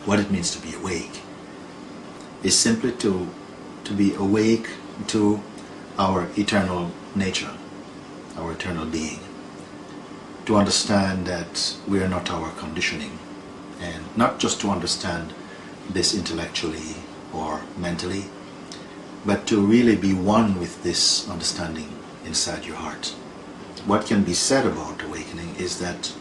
what it means to be awake, is simply to be awake to our eternal nature, our eternal being. To understand that we are not our conditioning, and not just to understand this intellectually or mentally, but to really be one with this understanding inside your heart. What can be said about awakening is that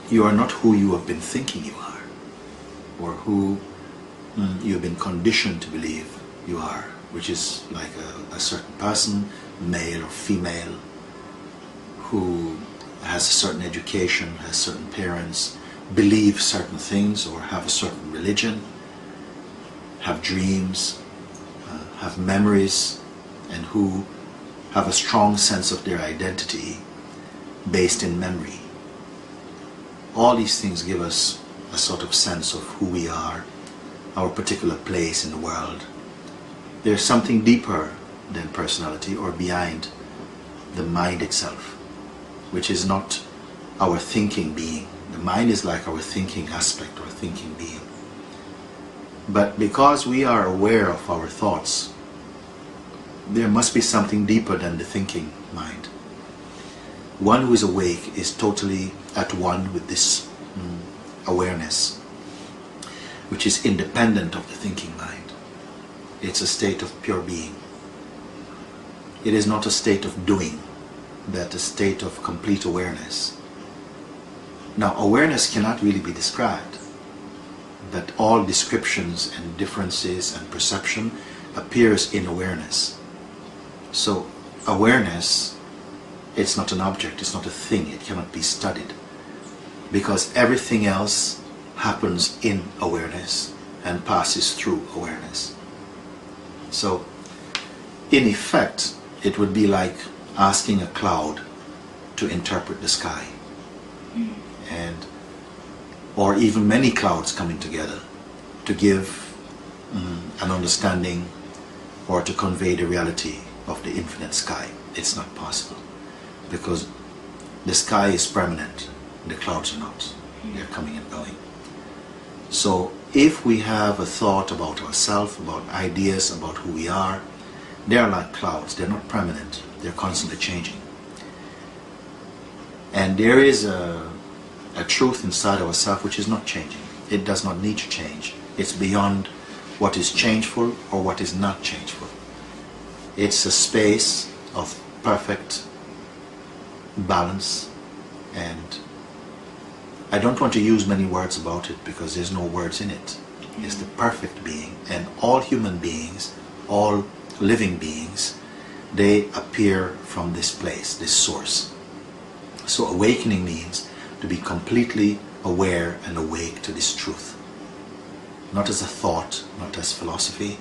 you are not who you have been thinking you are, or who you have been conditioned to believe you are, which is like a certain person, male or female, who has a certain education, has certain parents, believe certain things or have a certain religion, have dreams, have memories, and who have a strong sense of their identity based in memory. All these things give us a sort of sense of who we are, our particular place in the world. There's something deeper than personality or behind the mind itself, which is not our thinking being. The mind is like our thinking aspect or thinking being. But because we are aware of our thoughts, there must be something deeper than the thinking mind. One who is awake is totally at one with this awareness, which is independent of the thinking mind. It's a state of pure being. It is not a state of doing, but a state of complete awareness. Now, awareness cannot really be described, but all descriptions and differences and perception appears in awareness. So awareness, it's not an object, it's not a thing, it cannot be studied, because everything else happens in awareness and passes through awareness. So in effect, it would be like asking a cloud to interpret the sky, or even many clouds coming together to give an understanding or to convey the reality of the infinite sky. It's not possible, because the sky is permanent, the clouds are not. They're coming and going. So if we have a thought about ourselves, about ideas, about who we are, they are like clouds. They're not permanent. They're constantly changing. And there is a truth inside ourselves which is not changing. It does not need to change. It's beyond what is changeful or what is not changeful. It's a space of perfect balance, and I don't want to use many words about it because there's no words in it. It's the perfect being, and all human beings, all living beings, they appear from this place, this source. So awakening means to be completely aware and awake to this truth. Not as a thought, not as philosophy,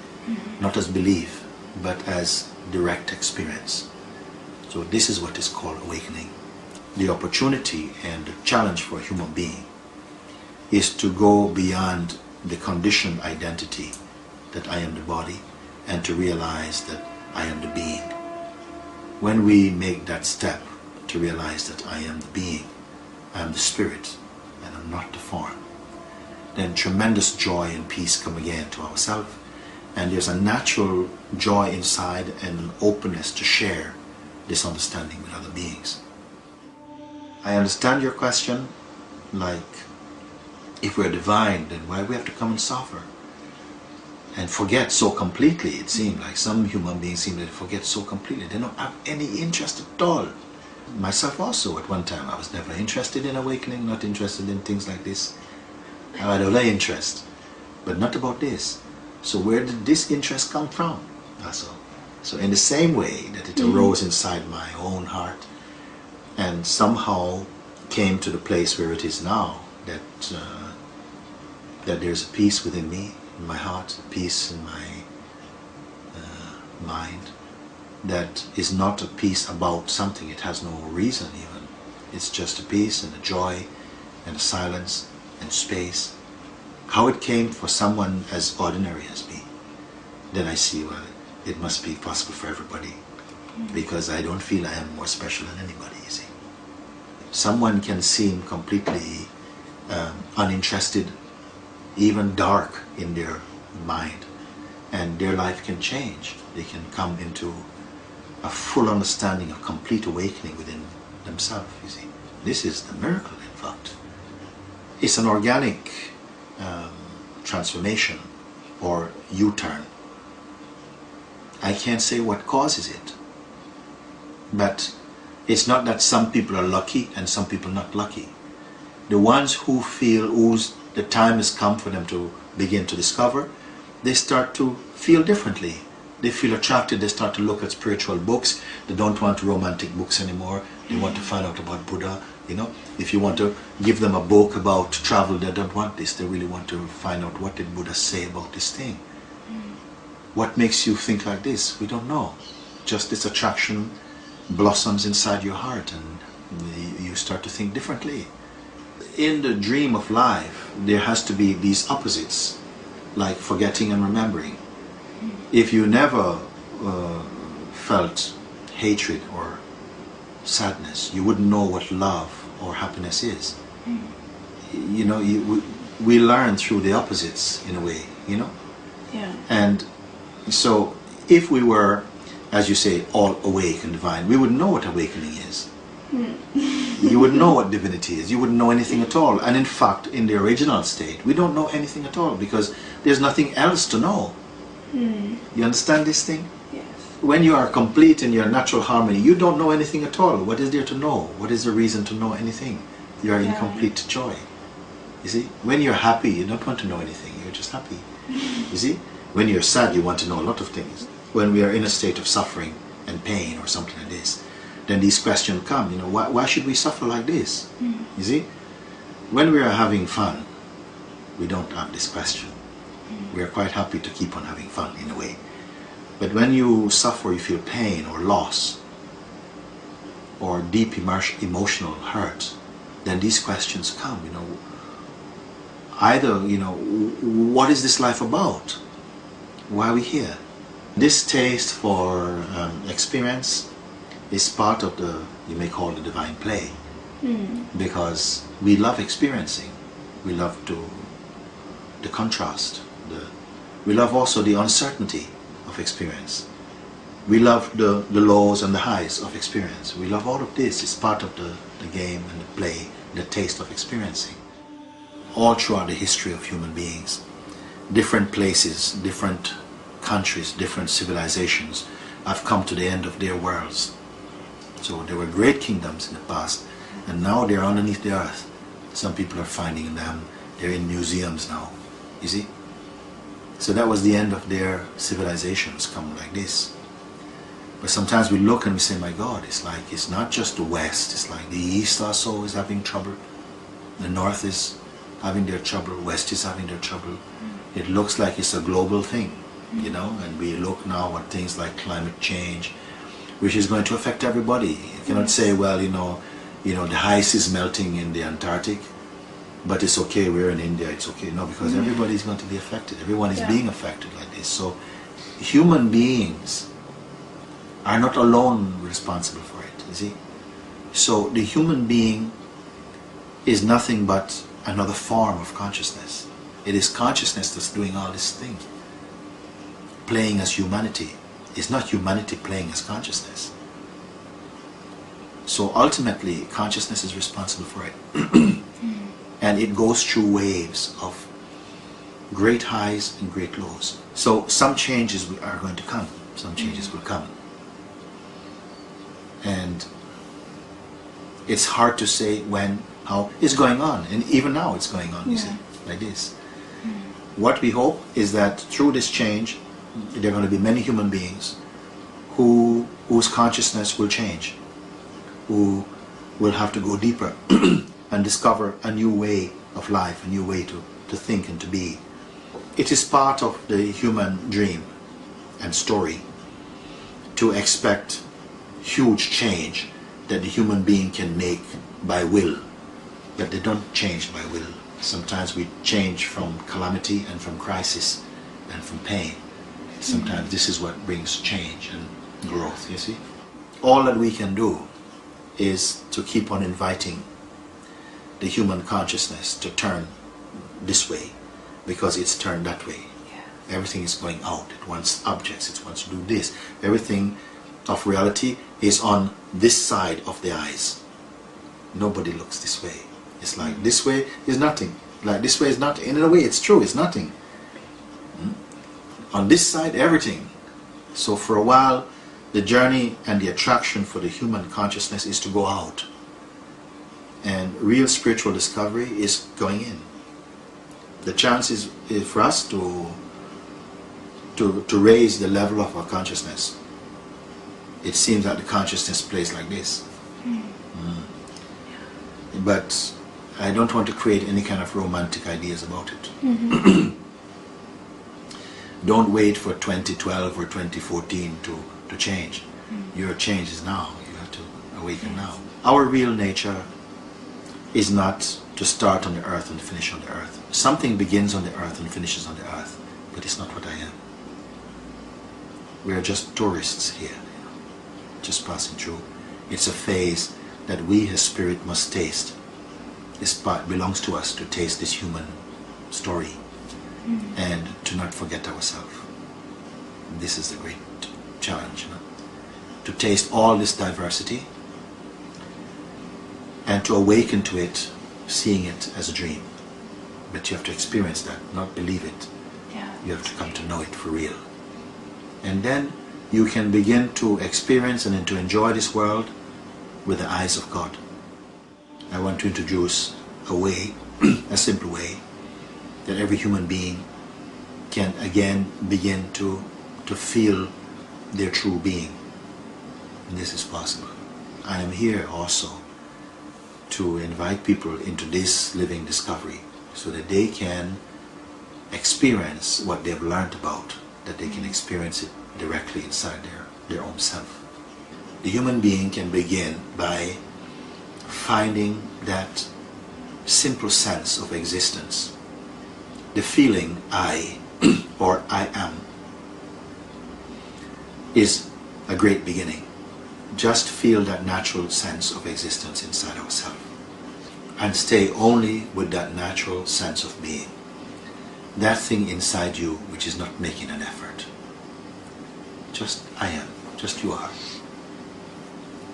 not as belief, but as direct experience. So this is what is called awakening. The opportunity and the challenge for a human being is to go beyond the conditioned identity that I am the body, and to realize that I am the being. When we make that step to realize that I am the being, I am the spirit, and I'm not the form, then tremendous joy and peace come again to ourselves, and there's a natural joy inside and an openness to share this understanding with other beings. I understand your question, like, if we're divine, then why do we have to come and suffer and forget so completely? It seems like some human beings seem to forget so completely. They don't have any interest at all. Myself also, at one time, I was never interested in awakening, not interested in things like this. I had a little interest, but not about this. So where did this interest come from? That's all. So in the same way that it arose inside my own heart and somehow came to the place where it is now, that there's a peace within me, in my heart, a peace in my mind, that is not a peace about something. It has no reason even. It's just a peace and a joy and a silence and space. How it came for someone as ordinary as me, then I see, well, it must be possible for everybody, because I don't feel I am more special than anybody, you see. Someone can seem completely uninterested, even dark in their mind, and their life can change. They can come into a full understanding, a complete awakening within themselves, you see. This is the miracle, in fact. It's an organic transformation or U-turn. I can't say what causes it, but it's not that some people are lucky and some people not lucky. The ones who feel the time has come for them to begin to discover, they start to feel differently. They feel attracted, they start to look at spiritual books. They don't want romantic books anymore. They want to find out about Buddha. You know, if you want to give them a book about travel, they don't want this. They really want to find out, what did Buddha say about this thing? What makes you think like this? We don't know. Just this attraction blossoms inside your heart and you start to think differently. In the dream of life, there has to be these opposites, like forgetting and remembering. If you never felt hatred or sadness, you wouldn't know what love or happiness is. You know, we learn through the opposites in a way, you know? Yeah. And so if we were, as you say, all awake and divine, we would know what awakening is. You wouldn't know what divinity is. You wouldn't know anything at all. And in fact, in the original state, we don't know anything at all because there's nothing else to know. You understand this thing? Yes. When you are complete in your natural harmony, you don't know anything at all. What is there to know? What is the reason to know anything? You are in complete joy. You see? When you're happy, you don't want to know anything. You're just happy. You see? When you're sad, you want to know a lot of things. When we are in a state of suffering and pain or something like this, then these questions come, you know, why should we suffer like this? You see? When we are having fun, we don't have this question. We are quite happy to keep on having fun in a way. But when you suffer, you feel pain or loss or deep emotional hurt, then these questions come, you know. Either, you know, what is this life about? Why are we here? This taste for experience is part of the, you may call the divine play, because we love experiencing. We love the contrast. We love also the uncertainty of experience. We love the lows and the highs of experience. We love all of this. It's part of the game and the play, the taste of experiencing. All throughout the history of human beings, different places, different countries, different civilizations have come to the end of their worlds. So there were great kingdoms in the past, and now they're underneath the earth. Some people are finding them. They're in museums now, you see? So that was the end of their civilizations, come like this. But sometimes we look and we say, my God, it's like, it's not just the West, it's like the East also is having trouble. The North is having their trouble, West is having their trouble. It looks like it's a global thing, you know, and we look now at things like climate change, which is going to affect everybody. You cannot say, well, you know, the ice is melting in the Antarctic, but it's okay, we're in India, it's okay. No, because everybody's going to be affected. Everyone is being affected like this. So human beings are not alone responsible for it, you see. So the human being is nothing but another form of consciousness. It is consciousness that's doing all this thing, playing as humanity. It's not humanity playing as consciousness. So ultimately, consciousness is responsible for it. And it goes through waves of great highs and great lows. So some changes are going to come. Some changes will come. And it's hard to say when, how. It's going on. And even now it's going on, you see, like this. What we hope is that through this change, there are going to be many human beings whose consciousness will change, who will have to go deeper and discover a new way of life, a new way to think and to be. It is part of the human dream and story to expect huge change that the human being can make by will, but they don't change by will. Sometimes we change from calamity and from crisis and from pain. Sometimes this is what brings change and growth, you see. All that we can do is to keep on inviting the human consciousness to turn this way because it's turned that way. Yeah. Everything is going out. It wants objects. It wants to do this. Everything of reality is on this side of the eyes. Nobody looks this way. It's like this way is nothing. Like this way is nothing. In a way, it's true. It's nothing. On this side, everything. So for a while, the journey and the attraction for the human consciousness is to go out. And real spiritual discovery is going in. The chance is for us to raise the level of our consciousness. It seems that the consciousness plays like this. But I don't want to create any kind of romantic ideas about it. Don't wait for 2012 or 2014 to change. Your change is now. You have to awaken now. Our real nature is not to start on the earth and finish on the earth. Something begins on the earth and finishes on the earth, but it's not what I am. We are just tourists here, just passing through. It's a phase that we as spirit must taste. This part belongs to us to taste this human story and to not forget ourselves. This is the great challenge, to taste all this diversity and to awaken to it, seeing it as a dream. But you have to experience that, not believe it. Yeah. You have to come to know it for real. And then you can begin to experience and to enjoy this world with the eyes of God. I want to introduce a way, a simple way, that every human being can again begin to feel their true being. And this is possible. I am here also to invite people into this living discovery so that they can experience what they've learned about, that they can experience it directly inside their own self. The human being can begin by finding that simple sense of existence, the feeling I or I am is a great beginning. Just feel that natural sense of existence inside ourselves and stay only with that natural sense of being. That thing inside you which is not making an effort. Just I am, just you are.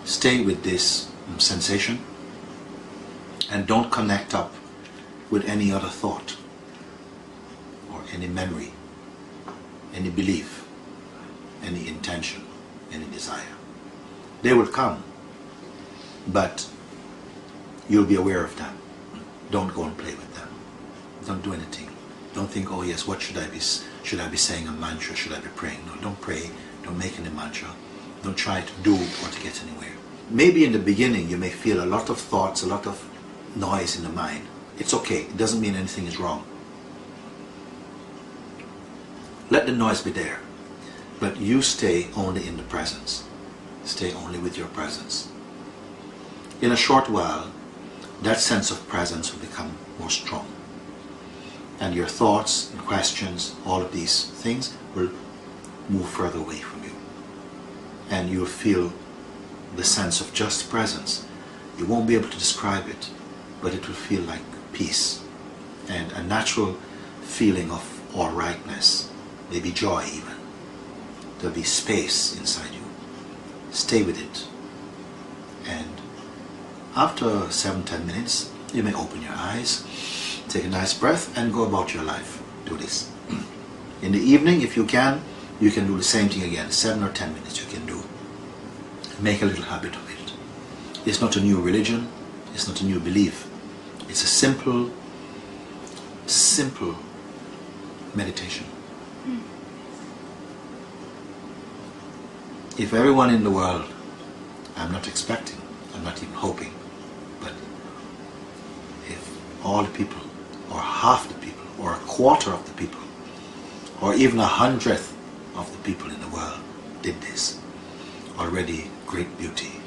Stay with this sensation and don't connect up with any other thought or any memory, any belief, any intention, any desire. They will come, but you'll be aware of them. Don't go and play with them. Don't do anything. Don't think, oh yes, what should I be saying a mantra? Should I be praying? No, don't pray. Don't make any mantra. Don't try to do or to get anywhere. Maybe in the beginning you may feel a lot of thoughts, a lot of noise in the mind. It's okay. It doesn't mean anything is wrong. Let the noise be there. But you stay only in the presence. Stay only with your presence. In a short while, that sense of presence will become more strong. And your thoughts and questions, all of these things, will move further away from you. And you'll feel the sense of just presence. You won't be able to describe it, but it will feel like peace and a natural feeling of all rightness, maybe joy even. There'll be space inside you. Stay with it. And after 7-10 minutes, you may open your eyes, take a nice breath, and go about your life. Do this. In the evening, if you can do the same thing again. 7 or 10 minutes you can do. Make a little habit of it. It's not a new religion. It's not a new belief. It's a simple meditation. If everyone in the world, I'm not expecting, I'm not even hoping, but if all the people, or half the people, or a quarter of the people, or even 100th of the people in the world did this, already great beauty